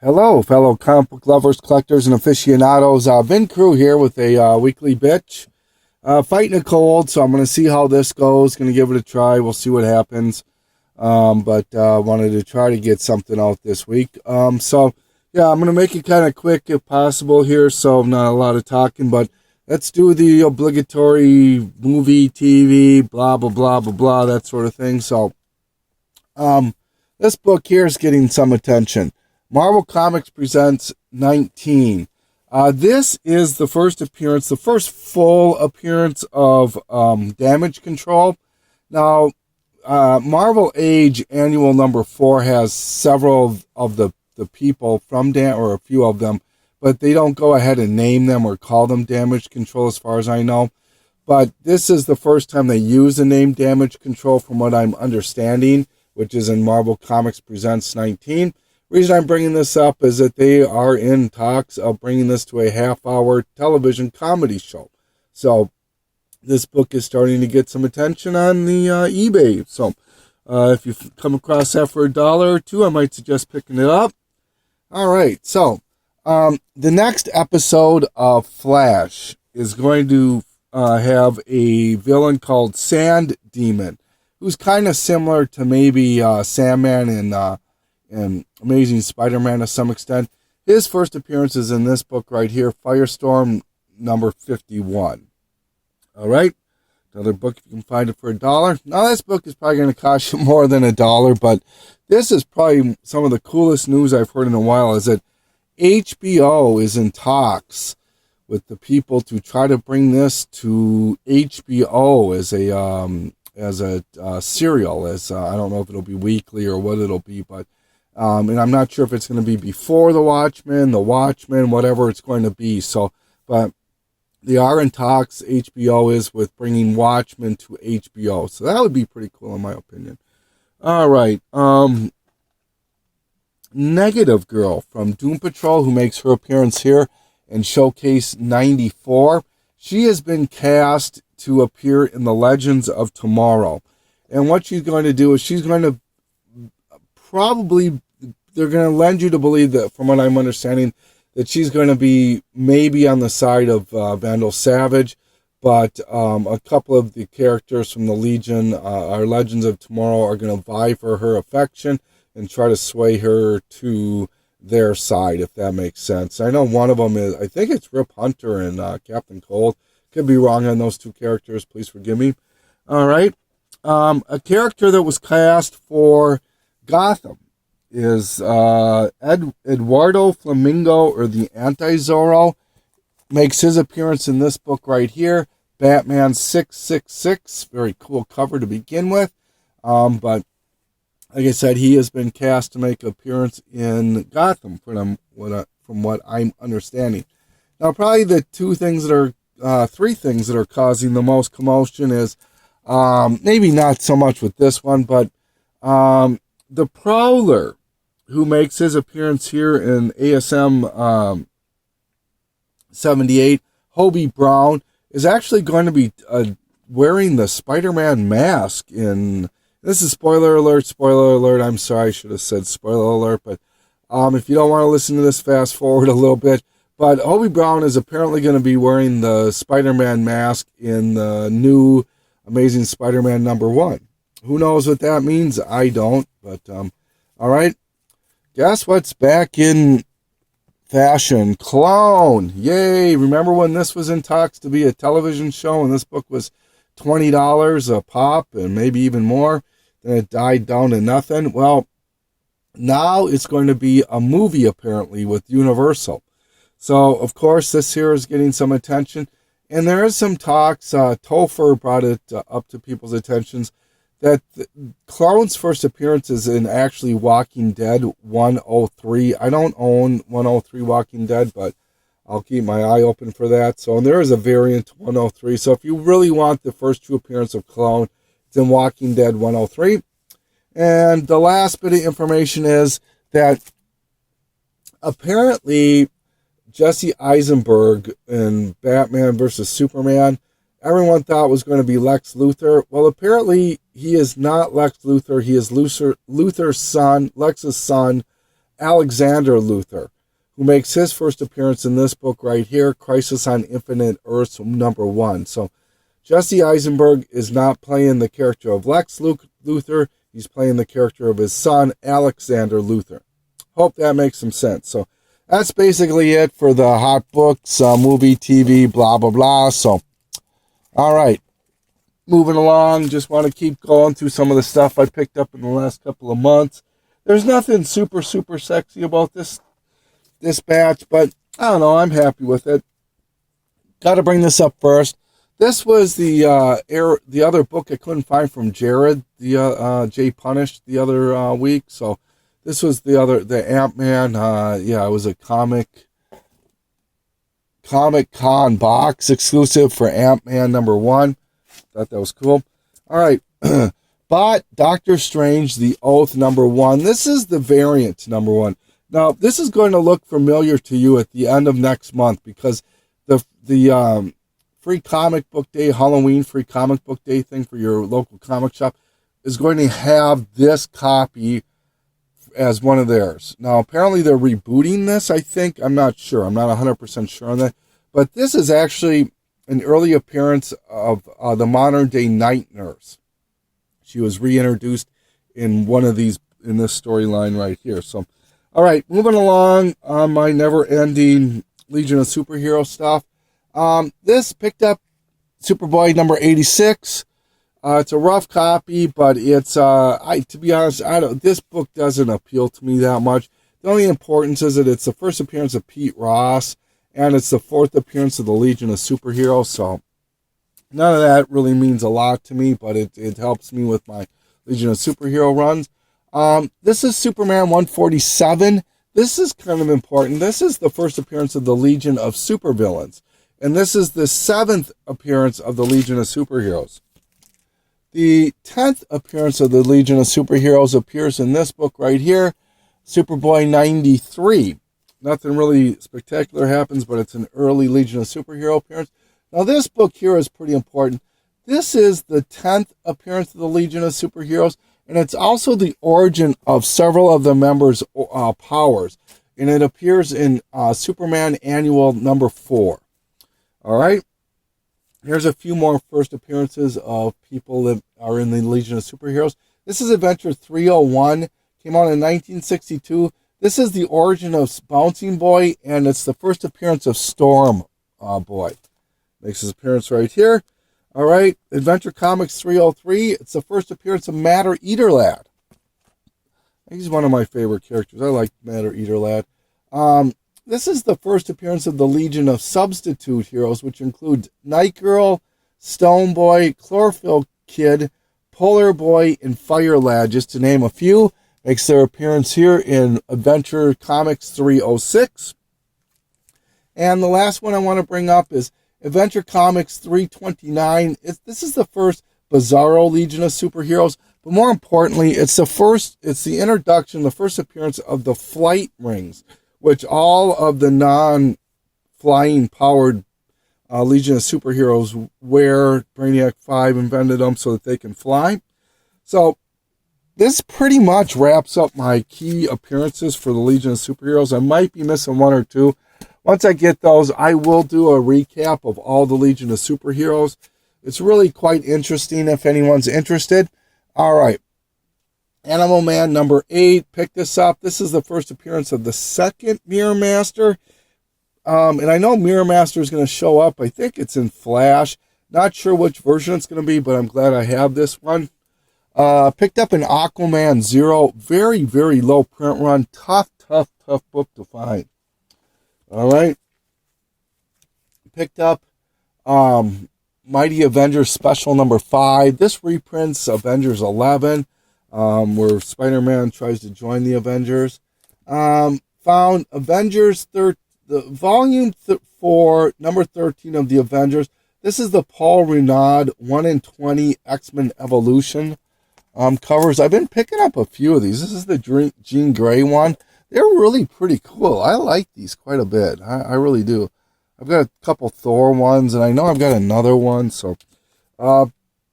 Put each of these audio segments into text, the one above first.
Hello, fellow comic book lovers, collectors, and aficionados. Vin Crew here with a weekly bitch. Fighting a cold, so I'm going to see how this goes. Going to give it a try. We'll see what happens. But wanted to try to get something out this week. Yeah, I'm going to make it kind of quick if possible here, so not a lot of talking. But let's do the obligatory movie, TV, blah, blah, blah, blah, blah, that sort of thing. So this book here is getting some attention. Marvel Comics presents 19. This is the first appearance, the first full appearance of Damage Control. Now, Marvel Age Annual number 4 has several of the people from or a few of them, but they don't go ahead and name them or call them Damage Control as far as I know. But this is the first time they use the name Damage Control from what I'm understanding, which is in Marvel Comics Presents 19. Reason I'm bringing this up is that they are in talks of bringing this to a half-hour television comedy show. So this book is starting to get some attention on the eBay. So if you come across that for $1 or $2, I might suggest picking it up. All right. So the next episode of Flash is going to have a villain called Sand Demon, who's kind of similar to maybe Sandman and Amazing Spider-Man to some extent. His first appearance is in this book right here, Firestorm number 51. All right, another book, if you can find it for $1. Now, this book is probably going to cost you more than $1, but this is probably some of the coolest news I've heard in a while, is that HBO is in talks with the people to try to bring this to HBO as a serial. I don't know if it'll be weekly or what it'll be, but and I'm not sure if it's going to be before The Watchmen, whatever it's going to be. So, but they are in talks, HBO is, with bringing Watchmen to HBO. So that would be pretty cool in my opinion. All right. Negative Girl from Doom Patrol, who makes her appearance here in Showcase 94. She has been cast to appear in the Legends of Tomorrow. And what she's going to do is she's going to they're going to lend you to believe that, from what I'm understanding, that she's going to be maybe on the side of Vandal Savage, but a couple of the characters from the Legion, our Legends of Tomorrow, are going to vie for her affection and try to sway her to their side, if that makes sense. I know one of them is, I think it's Rip Hunter and Captain Cold. Could be wrong on those two characters. Please forgive me. All right. A character that was cast for Gotham is Eduardo Flamingo, or the Anti-Zorro. Makes his appearance in this book right here, Batman 666. Very cool cover to begin with. But like I said, he has been cast to make an appearance in Gotham from what I'm understanding. Now, probably the three things that are causing the most commotion is maybe not so much with this one, but the Prowler, who makes his appearance here in ASM 78, Hobie Brown, is actually going to be wearing the Spider-Man mask in... This is spoiler alert, I'm sorry, I should have said spoiler alert, but if you don't want to listen to this, fast forward a little bit. But Hobie Brown is apparently going to be wearing the Spider-Man mask in the new Amazing Spider-Man number 1. Who knows what that means? I don't, but all right. Guess what's back in fashion? Clone. Yay. Remember when this was in talks to be a television show and this book was $20 a pop and maybe even more? Then it died down to nothing. Well, now it's going to be a movie apparently with Universal. So, of course, this here is getting some attention. And there is some talks, Topher brought it up to people's attentions, that Clone's first appearance is in actually Walking Dead 103. I don't own 103 Walking Dead, but I'll keep my eye open for that. So, and there is a variant 103. So if you really want the first true appearance of Clone, it's in Walking Dead 103. And the last bit of information is that apparently Jesse Eisenberg in Batman versus Superman, everyone thought was going to be Lex Luthor. Well, apparently he is not Lex Luthor. He is Luthor's son, Lex's son, Alexander Luthor, who makes his first appearance in this book right here, Crisis on Infinite Earths #1. So Jesse Eisenberg is not playing the character of Lex Luthor. He's playing the character of his son, Alexander Luthor. Hope that makes some sense. So that's basically it for the hot books, movie, TV, blah, blah, blah. So, all right. Moving along, just want to keep going through some of the stuff I picked up in the last couple of months. There's nothing super, super sexy about this batch, but I don't know. I'm happy with it. Got to bring this up first. This was the other book I couldn't find from Jared, the Jay Punished the other week. So this was the Ant-Man. Yeah, it was a Comic-Con box exclusive for Ant-Man #1. Thought that was cool. All right. Bought Doctor Strange, The Oath #1. This is the variant #1. Now, this is going to look familiar to you at the end of next month because the free comic book day, Halloween free comic book day thing for your local comic shop is going to have this copy as one of theirs. Now, apparently they're rebooting this, I think. I'm not sure. I'm not 100% sure on that. But this is actually an early appearance of the modern-day Night Nurse. She was reintroduced in in this storyline right here. So, all right, moving along on my never-ending Legion of Superhero stuff. This picked up Superboy #86. It's a rough copy, but it's to be honest, this book doesn't appeal to me that much. The only importance is that it's the first appearance of Pete Ross, and it's the 4th appearance of the Legion of Superheroes. So none of that really means a lot to me, but it helps me with my Legion of Superhero runs. This is Superman 147. This is kind of important. This is the first appearance of the Legion of Supervillains. And this is the 7th appearance of the Legion of Superheroes. The 10th appearance of the Legion of Superheroes appears in this book right here, Superboy 93. Nothing really spectacular happens, but it's an early Legion of Superhero appearance. Now, this book here is pretty important. This is the 10th appearance of the Legion of Superheroes, and it's also the origin of several of the members' powers. And it appears in Superman Annual #4. All right. Here's a few more first appearances of people that are in the Legion of Superheroes. This is Adventure 301. Came out in 1962. This is the origin of Bouncing Boy, and it's the first appearance of Storm Boy. Makes his appearance right here. All right. Adventure Comics 303. It's the first appearance of Matter Eater Lad. He's one of my favorite characters. I like Matter Eater Lad. This is the first appearance of the Legion of Substitute Heroes, which includes Night Girl, Stone Boy, Chlorophyll Kid, Polar Boy, and Fire Lad, just to name a few. Makes their appearance here in Adventure Comics 306. And the last one I want to bring up is Adventure Comics 329. This is the first Bizarro Legion of Superheroes, but more importantly, it's the introduction, the first appearance of the Flight Rings, which all of the non-flying powered Legion of Superheroes wear. Brainiac 5 invented them so that they can fly. So this pretty much wraps up my key appearances for the Legion of Superheroes. I might be missing one or two. Once I get those, I will do a recap of all the Legion of Superheroes. It's really quite interesting if anyone's interested. All right. Animal Man #8, pick this up. This is the first appearance of the second Mirror Master. And I know Mirror Master is going to show up. I think it's in Flash. Not sure which version it's going to be, but I'm glad I have this one. Picked up an Aquaman 0. Very, very low print run. Tough book to find. All right. Picked up Mighty Avengers Special #5. This reprints Avengers 11. Where Spider-Man tries to join the Avengers. Found Avengers, the volume 4, number 13 of the Avengers. This is the Paul Renaud 1 in 20 X-Men Evolution covers. I've been picking up a few of these. This is the Jean Grey one. They're really pretty cool. I like these quite a bit. I really do. I've got a couple Thor ones, and I know I've got another one. So,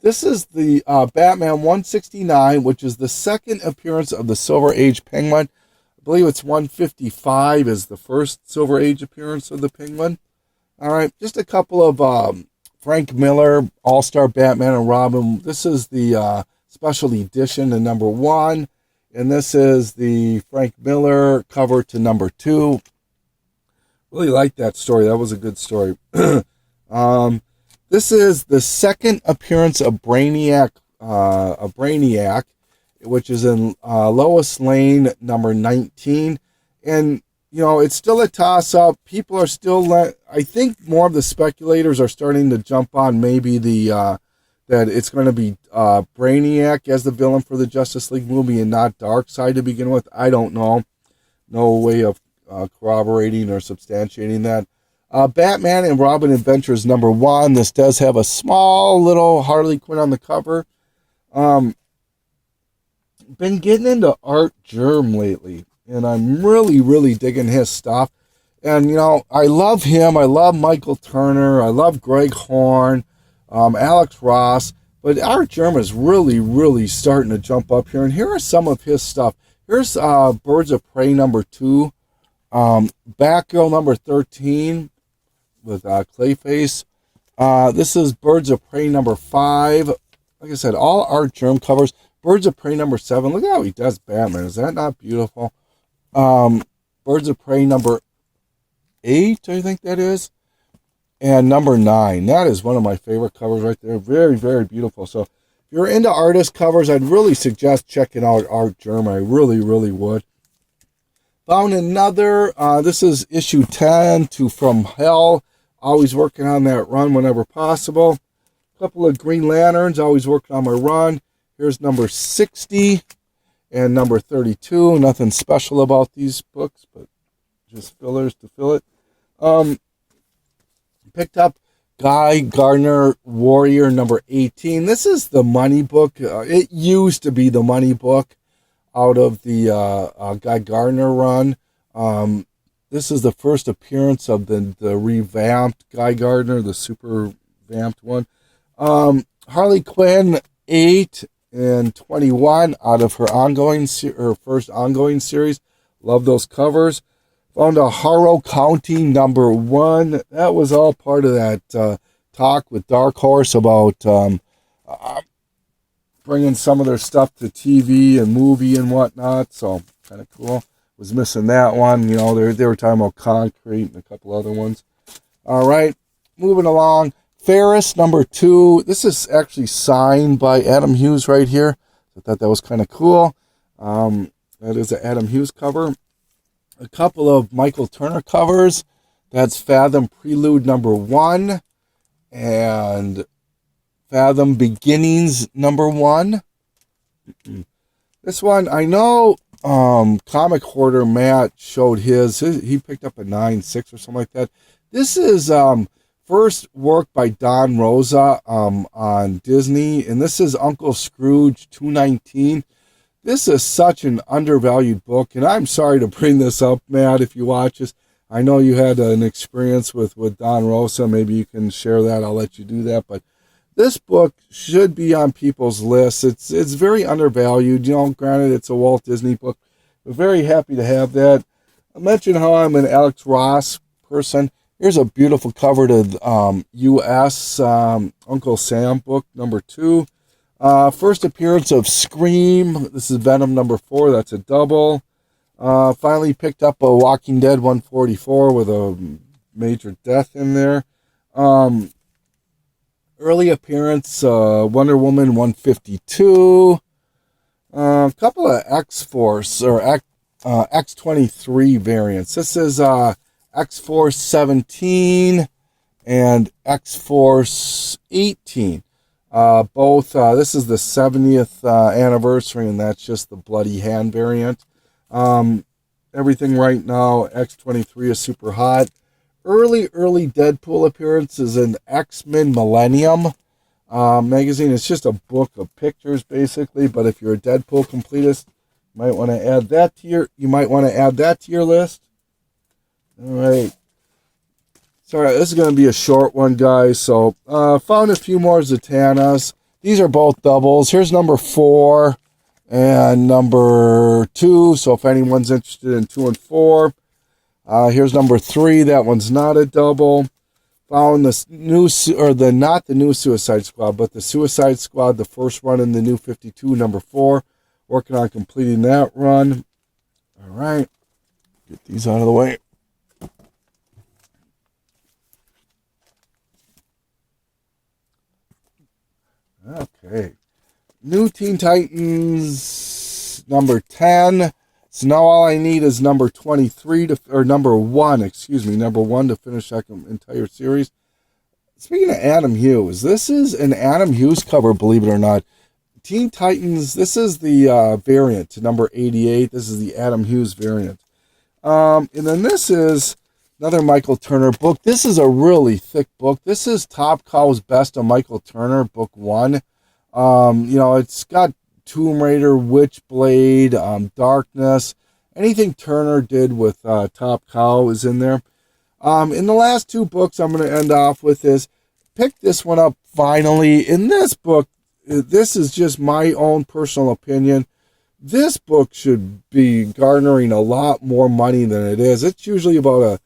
this is the Batman 169, which is the second appearance of the Silver Age Penguin. believe it's 155 is the first Silver Age appearance of the Penguin. All right, just a couple of Frank Miller, All-Star Batman and Robin. This is the special edition to number 1, and this is the Frank Miller cover to number 2. Really like that story. That was a good story. This is the second appearance of Brainiac, which is in Lois Lane, number 19. And, you know, it's still a toss-up. People are still, I think more of the speculators are starting to jump on maybe that it's going to be Brainiac as the villain for the Justice League movie and not Darkseid to begin with. I don't know. No way of corroborating or substantiating that. Batman and Robin Adventures number 1. This does have a small little Harley Quinn on the cover. Been getting into Art Germ lately, and I'm really digging his stuff. And, you know, I love him. I love Michael Turner. I love Greg Horn, Alex Ross. But Art Germ is really starting to jump up here. And here are some of his stuff. Here's Birds of Prey number 2. Batgirl number 13 with Clayface. This is Birds of Prey number 5. Like I said, all Art Germ covers. Birds of Prey number 7. Look at how he does Batman. Is that not beautiful? Birds of Prey number 8, I think that is. And number 9. That is one of my favorite covers right there. Very beautiful. So if you're into artist covers, I'd really suggest checking out Art Germ. I really would. Found another. This is issue 10 to From Hell. Always working on that run whenever possible. A couple of Green Lanterns. Always working on my run. Here's number 60 and number 32. Nothing special about these books, but just fillers to fill it. Picked up Guy Gardner Warrior number 18. This is the money book. It used to be the money book out of the Guy Gardner run. This is the first appearance of the revamped Guy Gardner, the super vamped one. Harley Quinn 8 and 21 out of her first ongoing series. Love those covers. Found a Harrow County number 1. That was all part of that talk with Dark Horse about bringing some of their stuff to TV and movie and whatnot. So kind of cool. Was missing that one. You know, they were talking about Concrete and a couple other ones. All right, moving along. Ferris number 2. This is actually signed by Adam Hughes right here. I thought that was kind of cool. That is an Adam Hughes cover. A couple of Michael Turner covers. That's Fathom Prelude number 1 and Fathom Beginnings number 1. This one, I know Comic Hoarder Matt showed his. He picked up a 9.6 or something like that. This is first work by Don Rosa on Disney, and this is Uncle Scrooge 219. This is such an undervalued book, and I'm sorry to bring this up, Matt, if you watch this. I know you had an experience with Don Rosa. Maybe you can share that. I'll let you do that. But this book should be on people's lists. It's very undervalued. You know, granted, it's a Walt Disney book. We're very happy to have that. I mentioned how I'm an Alex Ross person. Here's a beautiful cover to U.S. Uncle Sam book number 2. First appearance of Scream. This is Venom number 4. That's a double. Finally picked up a Walking Dead 144 with a major death in there. Early appearance, Wonder Woman 152. A couple of X-Force or X-23 variants. This is X-Force 17 and X-Force 18. Both, this is the 70th anniversary, and that's just the Bloody Hand variant. Everything right now, X-23 is super hot. Early Deadpool appearances in X-Men Millennium magazine. It's just a book of pictures, basically. But if you're a Deadpool completist, you might want to add that to your list. All right. Sorry, this is going to be a short one, guys. So, found a few more Zatannas. These are both doubles. Here's number 4. and number 2. So if anyone's interested in 2 and 4, here's number 3. That one's not a double. Following the new, not the new Suicide Squad, but the Suicide Squad, the first run in the new 52, number 4. Working on completing that run. All right, get these out of the way. Okay, New Teen Titans number 10. So now all I need is number 23 number 1 to finish that entire series. Speaking of Adam Hughes, this is an Adam Hughes cover, believe it or not. Teen Titans, this is the variant to number 88. This is the Adam Hughes variant. And then this is another Michael Turner book. This is a really thick book. This is Top Cow's Best of Michael Turner, book 1. It's got Tomb Raider, Witchblade, Darkness. Anything Turner did with Top Cow is in there. In the last 2 books I'm going to end off with is pick this one up finally. In this book, this is just my own personal opinion. This book should be garnering a lot more money than it is. It's usually about a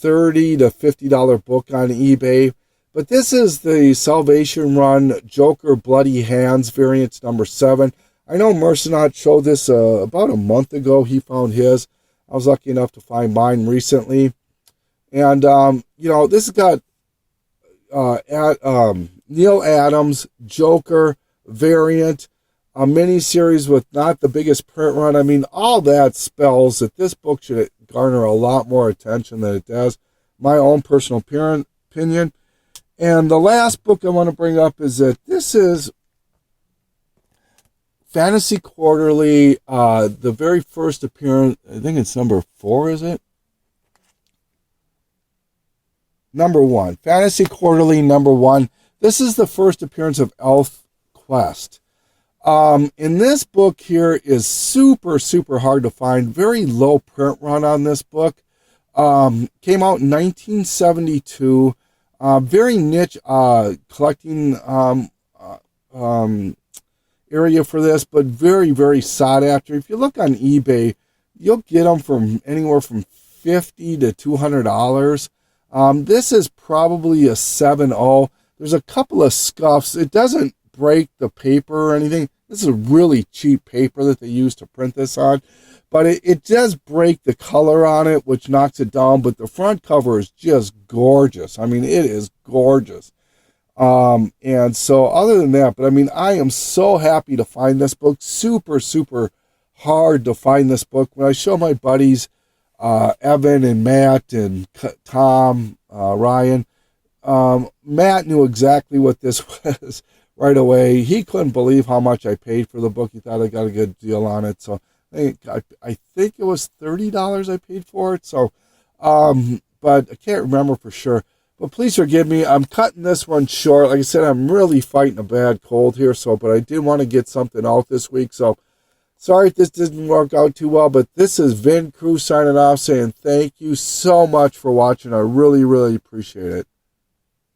$30 to $50 book on eBay. But this is the Salvation Run Joker Bloody Hands variant number 7. I know Mercenot showed this about a month ago. He found his. I was lucky enough to find mine recently. And, this has got Neil Adams, Joker variant, a mini-series with not the biggest print run. I mean, all that spells that this book should garner a lot more attention than it does. My own personal opinion. And the last book I want to bring up is that this is Fantasy Quarterly, the very first appearance. I think it's number 4, is it? Number 1. Fantasy Quarterly, number 1. This is the first appearance of Elf Quest. In this book here is super, super hard to find. Very low print run on this book. Came out in 1972. Very niche collecting area for this, but very, very sought after. If you look on eBay, you'll get them from anywhere from $50 to $200. This is probably a 7.0. There's a couple of scuffs. It doesn't break the paper or anything. This is really cheap paper that they use to print this on. But it does break the color on it, which knocks it down. But the front cover is just gorgeous. I mean, it is gorgeous. And so other than that, but I mean, I am so happy to find this book. Super, super hard to find this book. When I show my buddies, Evan and Matt and Tom, Ryan, Matt knew exactly what this was right away. He couldn't believe how much I paid for the book. He thought I got a good deal on it. So I think it was $30 I paid for it. So, but I can't remember for sure. But please forgive me. I'm cutting this one short. Like I said, I'm really fighting a bad cold here. So, but I did want to get something out this week. So, sorry if this didn't work out too well. But this is Vin Cruz signing off, saying thank you so much for watching. I really, really appreciate it.